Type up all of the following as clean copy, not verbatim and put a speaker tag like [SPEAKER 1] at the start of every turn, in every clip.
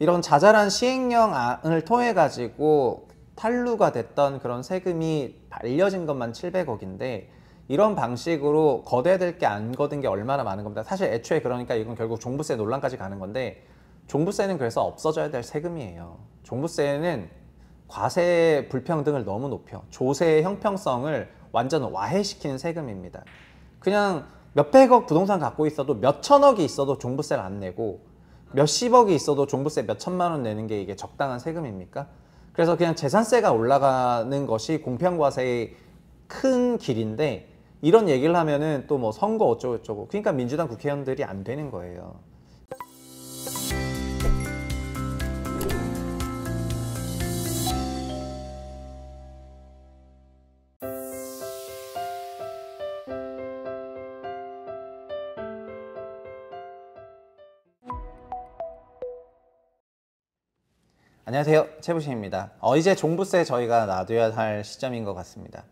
[SPEAKER 1] 이런 자잘한 시행령을 통해 가지고 탈루가 됐던 그런 세금이 알려진 것만 700억인데 이런 방식으로 거둬들 게 안 거둔 게 얼마나 많은 겁니다. 사실 애초에 그러니까 이건 결국 종부세 논란까지 가는 건데, 종부세는 그래서 없어져야 될 세금이에요. 종부세는 과세 불평등을 너무 높여 조세의 형평성을 완전 와해시키는 세금입니다. 그냥 몇백억 부동산 갖고 있어도 몇천억이 있어도 종부세를 안 내고 몇십억이 있어도 종부세 몇천만 원 내는 게 이게 적당한 세금입니까? 그래서 그냥 재산세가 올라가는 것이 공평과세의 큰 길인데, 이런 얘기를 하면은 또 뭐 선거 어쩌고저쩌고, 그러니까 민주당 국회의원들이 안 되는 거예요. 안녕하세요, 최부신입니다. 이제 종부세 저희가 놔둬야 할 시점인 것 같습니다.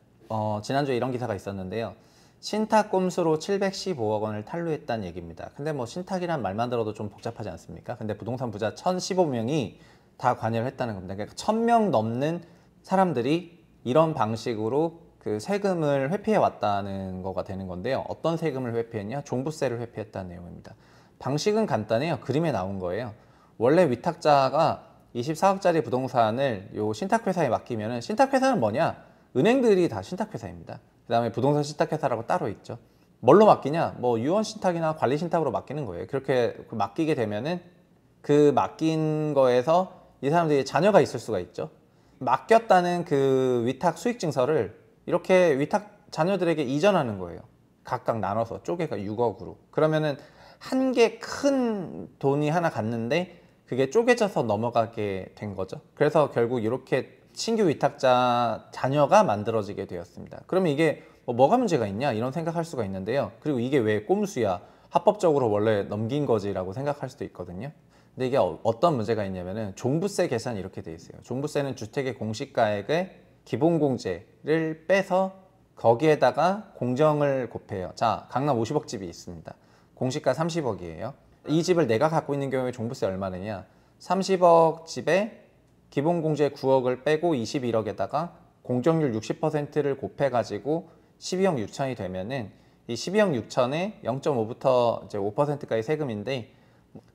[SPEAKER 1] 지난주에 이런 기사가 있었는데요. 신탁 꼼수로 715억 원을 탈루했다는 얘기입니다. 근데 뭐 신탁이란 말만 들어도 좀 복잡하지 않습니까? 근데 부동산 부자 1015명이 다 관여를 했다는 겁니다. 그러니까 1000명 넘는 사람들이 이런 방식으로 그 세금을 회피해 왔다는 거가 되는 건데요. 어떤 세금을 회피했냐? 종부세를 회피했다는 내용입니다. 방식은 간단해요. 그림에 나온 거예요. 원래 위탁자가 24억짜리 부동산을 요 신탁회사에 맡기면은, 신탁회사는 뭐냐? 은행들이 다 신탁회사입니다. 그 다음에 부동산 신탁회사라고 따로 있죠. 뭘로 맡기냐? 뭐 유언신탁이나 관리신탁으로 맡기는 거예요. 그렇게 맡기게 되면은 그 맡긴 거에서 이 사람들이 자녀가 있을 수가 있죠. 맡겼다는 그 위탁 수익증서를 이렇게 위탁 자녀들에게 이전하는 거예요. 각각 나눠서 쪼개가 6억으로. 그러면은 한 개 큰 돈이 하나 갔는데 그게 쪼개져서 넘어가게 된 거죠. 그래서 결국 이렇게 신규 위탁자 자녀가 만들어지게 되었습니다. 그러면 이게 뭐가 문제가 있냐 이런 생각할 수가 있는데요. 그리고 이게 왜 꼼수야, 합법적으로 원래 넘긴 거지라고 생각할 수도 있거든요. 근데 이게 어떤 문제가 있냐면은 종부세 계산이 이렇게 돼 있어요. 종부세는 주택의 공시가액의 기본공제를 빼서 거기에다가 공정을 곱해요. 자, 강남 50억 집이 있습니다. 공시가 30억이에요. 이 집을 내가 갖고 있는 경우에 종부세 얼마느냐? 30억 집에 기본공제 9억을 빼고 21억에다가 공정률 60%를 곱해가지고 12억 6천이 되면은 이 12억 6천에 0.5부터 이제 5%까지 세금인데,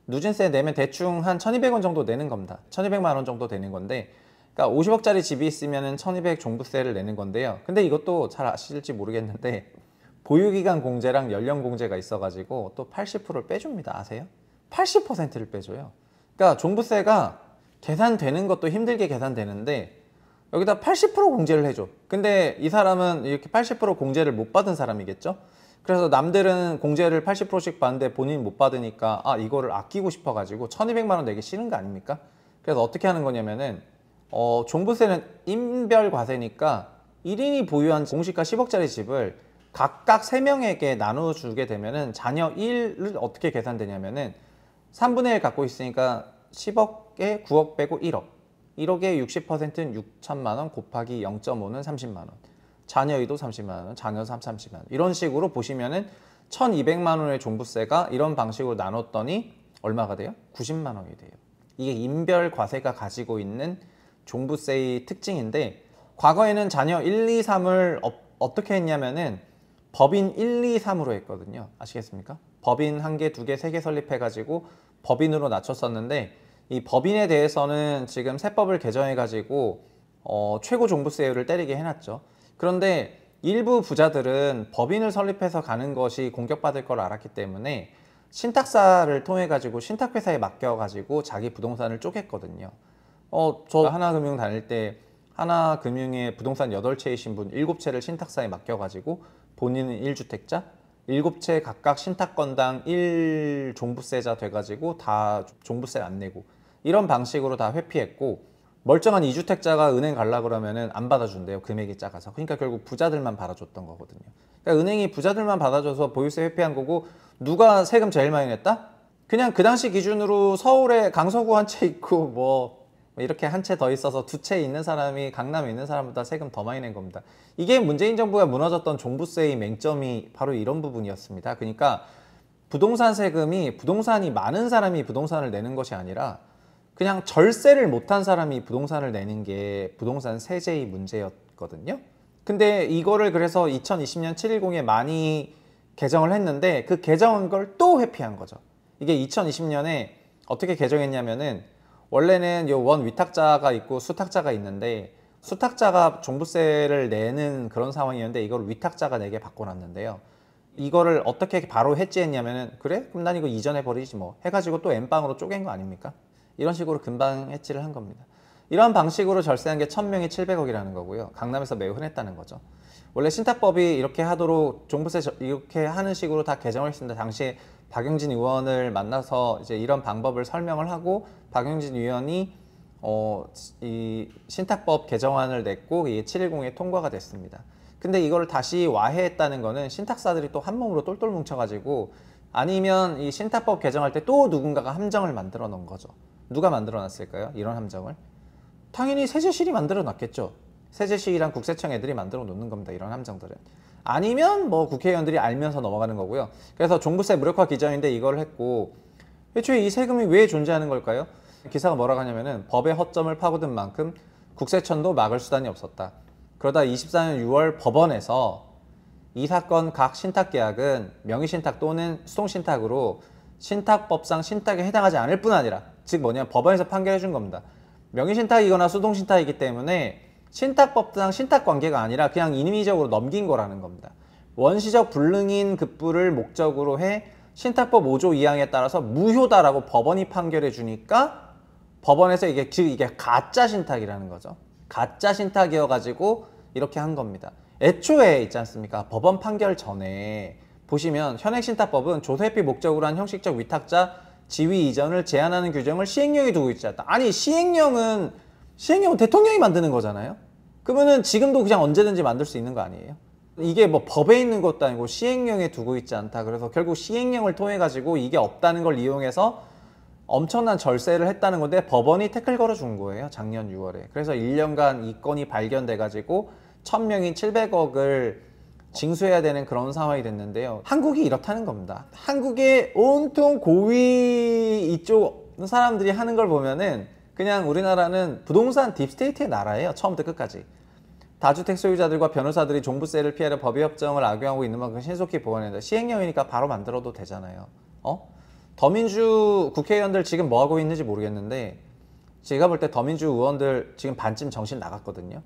[SPEAKER 1] 누진세 내면 대충 한 1200원 정도 내는 겁니다. 1200만 원 정도 되는 건데, 그러니까 50억짜리 집이 있으면은 1200 종부세를 내는 건데요. 근데 이것도 잘 아실지 모르겠는데 보유기간 공제랑 연령 공제가 있어가지고 또 80%를 빼줍니다. 아세요? 80%를 빼줘요. 그러니까 종부세가 계산되는 것도 힘들게 계산되는데 여기다 80% 공제를 해줘. 근데 이 사람은 이렇게 80% 공제를 못 받은 사람이겠죠? 그래서 남들은 공제를 80%씩 받는데 본인이 못 받으니까 이거를 아끼고 싶어가지고 1200만 원 내기 싫은 거 아닙니까? 그래서 어떻게 하는 거냐면은 종부세는 인별 과세니까 1인이 보유한 공시가 10억짜리 집을 각각 3명에게 나눠주게 되면은 자녀 1을 어떻게 계산되냐면은 3분의 1 갖고 있으니까 10억에 9억 빼고 1억. 1억에 60%는 6천만 원 곱하기 0.5는 30만 원. 자녀 2도 30만 원, 자녀 30만 원. 이런 식으로 보시면은 1200만 원의 종부세가 이런 방식으로 나눴더니 얼마가 돼요? 90만 원이 돼요. 이게 인별 과세가 가지고 있는 종부세의 특징인데, 과거에는 자녀 1, 2, 3을 어떻게 했냐면은 법인 1, 2, 3으로 했거든요. 아시겠습니까? 법인 1개, 2개, 3개 설립해가지고 법인으로 낮췄었는데, 이 법인에 대해서는 지금 세법을 개정해가지고 최고 종부세율을 때리게 해놨죠. 그런데 일부 부자들은 법인을 설립해서 가는 것이 공격받을 걸 알았기 때문에 신탁사를 통해 가지고 신탁회사에 맡겨 가지고 자기 부동산을 쪼갰거든요. 저 하나금융 다닐 때 하나금융에 부동산 8채이신 분 7채를 신탁사에 맡겨 가지고 본인은 1주택자, 7채 각각 신탁건당 1종부세자 돼가지고 다 종부세를 안 내고 이런 방식으로 다 회피했고, 멀쩡한 2주택자가 은행 가려고 그러면은 안 받아준대요. 금액이 작아서. 그러니까 결국 부자들만 받아줬던 거거든요. 그러니까 은행이 부자들만 받아줘서 보유세 회피한 거고, 누가 세금 제일 많이 냈다? 그냥 그 당시 기준으로 서울에 강서구 한 채 있고 뭐 이렇게 한 채 더 있어서 2채 있는 사람이 강남에 있는 사람보다 세금 더 많이 낸 겁니다. 이게 문재인 정부가 무너졌던 종부세의 맹점이 바로 이런 부분이었습니다. 그러니까 부동산 세금이 부동산이 많은 사람이 부동산을 내는 것이 아니라 그냥 절세를 못한 사람이 부동산을 내는 게 부동산 세제의 문제였거든요. 근데 이거를 그래서 2020년 710에 많이 개정을 했는데 그 개정한 걸 또 회피한 거죠. 이게 2020년에 어떻게 개정했냐면은 원래는 요 원 위탁자가 있고 수탁자가 있는데 수탁자가 종부세를 내는 그런 상황이었는데 이걸 위탁자가 내게 바꿔놨는데요. 이거를 어떻게 바로 해지했냐면은 그래? 그럼 난 이거 이전해 버리지 뭐 해가지고 또 N방으로 쪼갠 거 아닙니까? 이런 식으로 금방 해지를 한 겁니다. 이런 방식으로 절세한 게 1000명이 700억이라는 거고요. 강남에서 매우 흔했다는 거죠. 원래 신탁법이 이렇게 하도록 종부세 이렇게 하는 식으로 다 개정을 했습니다. 당시에 박용진 의원을 만나서 이제 이런 방법을 설명을 하고 박용진 의원이 이 신탁법 개정안을 냈고 이게 710에 통과가 됐습니다. 근데 이걸 다시 와해했다는 거는 신탁사들이 또 한 몸으로 똘똘 뭉쳐가지고 아니면 이 신탁법 개정할 때 또 누군가가 함정을 만들어 놓은 거죠. 누가 만들어 놨을까요? 이런 함정을? 당연히 세제실이 만들어 놨겠죠. 세제실이랑 국세청 애들이 만들어 놓는 겁니다. 이런 함정들은. 아니면 뭐 국회의원들이 알면서 넘어가는 거고요. 그래서 종부세 무력화 기정인데 이걸 했고 애초에 이 세금이 왜 존재하는 걸까요? 기사가 뭐라고 하냐면은 법의 허점을 파고든 만큼 국세청도 막을 수단이 없었다. 그러다 24년 6월 법원에서 이 사건 각 신탁계약은 명의신탁 또는 수동신탁으로 신탁법상 신탁에 해당하지 않을 뿐 아니라 즉 뭐냐면 법원에서 판결해 준 겁니다. 명의신탁이거나 수동신탁이기 때문에 신탁법상 신탁관계가 아니라 그냥 인위적으로 넘긴 거라는 겁니다. 원시적 불능인 급부를 목적으로 해 신탁법 5조 2항에 따라서 무효다라고 법원이 판결해 주니까 법원에서 이게 가짜 신탁이라는 거죠. 가짜 신탁이어가지고 이렇게 한 겁니다. 애초에 있지 않습니까? 법원 판결 전에 보시면 현행신탁법은 조세피 목적으로 한 형식적 위탁자 지위 이전을 제한하는 규정을 시행령에 두고 있지 않다. 아니 시행령은 대통령이 만드는 거잖아요. 그러면은 지금도 그냥 언제든지 만들 수 있는 거 아니에요? 이게 뭐 법에 있는 것도 아니고 시행령에 두고 있지 않다. 그래서 결국 시행령을 통해 가지고 이게 없다는 걸 이용해서 엄청난 절세를 했다는 건데 법원이 태클 걸어준 거예요. 작년 6월에. 그래서 1년간 이 건이 발견돼 가지고 1000명인 700억을 징수해야 되는 그런 상황이 됐는데요. 한국이 이렇다는 겁니다. 한국의 온통 고위 이쪽 사람들이 하는 걸 보면은 그냥 우리나라는 부동산 딥스테이트의 나라예요. 처음부터 끝까지. 다주택 소유자들과 변호사들이 종부세를 피하려 법의 협정을 악용하고 있는 만큼 신속히 보완해야 시행령이니까 바로 만들어도 되잖아요. 더민주 국회의원들 지금 뭐 하고 있는지 모르겠는데 제가 볼 때 더민주 의원들 지금 반쯤 정신 나갔거든요.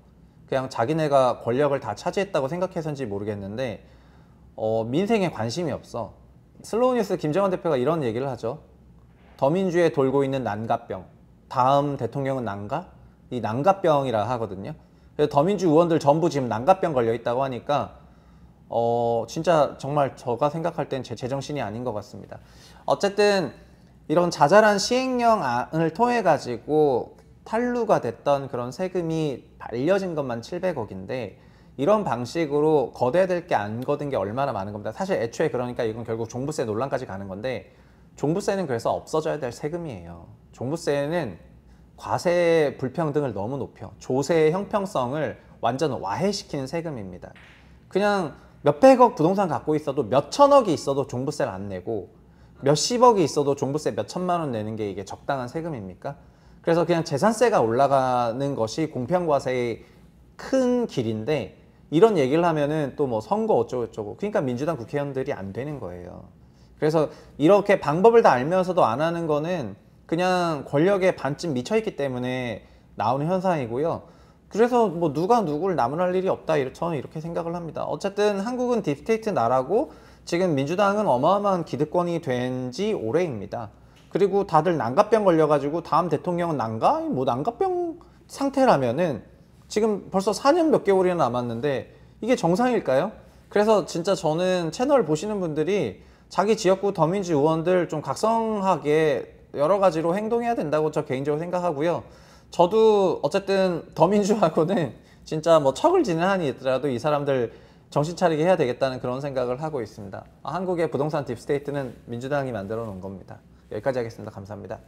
[SPEAKER 1] 그냥 자기네가 권력을 다 차지했다고 생각해서인지 모르겠는데 민생에 관심이 없어. 슬로우뉴스 김정은 대표가 이런 얘기를 하죠. 더민주에 돌고 있는 난가병. 다음 대통령은 난가? 이 난가병이라 하거든요. 그래서 더민주 의원들 전부 지금 난가병 걸려 있다고 하니까 진짜 정말 제가 생각할 땐 제정신이 아닌 것 같습니다. 어쨌든 이런 자잘한 시행령안을 통해 가지고 탄루가 됐던 그런 세금이 알려진 것만 700억인데 이런 방식으로 거둬야 될 게 안 거둔 게 얼마나 많은 겁니다. 사실 애초에 그러니까 이건 결국 종부세 논란까지 가는 건데 종부세는 그래서 없어져야 될 세금이에요. 종부세는 과세 불평등을 너무 높여 조세의 형평성을 완전 와해시키는 세금입니다. 그냥 몇백억 부동산 갖고 있어도 몇천억이 있어도 종부세를 안 내고 몇십억이 있어도 종부세 몇천만 원 내는 게 이게 적당한 세금입니까? 그래서 그냥 재산세가 올라가는 것이 공평과세의 큰 길인데 이런 얘기를 하면은 또 뭐 선거 어쩌고저쩌고 그러니까 민주당 국회의원들이 안 되는 거예요. 그래서 이렇게 방법을 다 알면서도 안 하는 거는 그냥 권력에 반쯤 미쳐있기 때문에 나오는 현상이고요. 그래서 뭐 누가 누구를 나무랄 일이 없다 저는 이렇게 생각을 합니다. 어쨌든 한국은 딥스테이트 나라고 지금 민주당은 어마어마한 기득권이 된 지 오래입니다. 그리고 다들 난가병 걸려가지고 다음 대통령은 난가? 뭐 난가병 상태라면은 지금 벌써 4년 몇 개월이나 남았는데 이게 정상일까요? 그래서 진짜 저는 채널 보시는 분들이 자기 지역구 더민주 의원들 좀 각성하게 여러 가지로 행동해야 된다고 저 개인적으로 생각하고요. 저도 어쨌든 더민주하고는 진짜 뭐 척을 지는 한이 있더라도 이 사람들 정신 차리게 해야 되겠다는 그런 생각을 하고 있습니다. 한국의 부동산 딥스테이트는 민주당이 만들어 놓은 겁니다. 여기까지 하겠습니다. 감사합니다.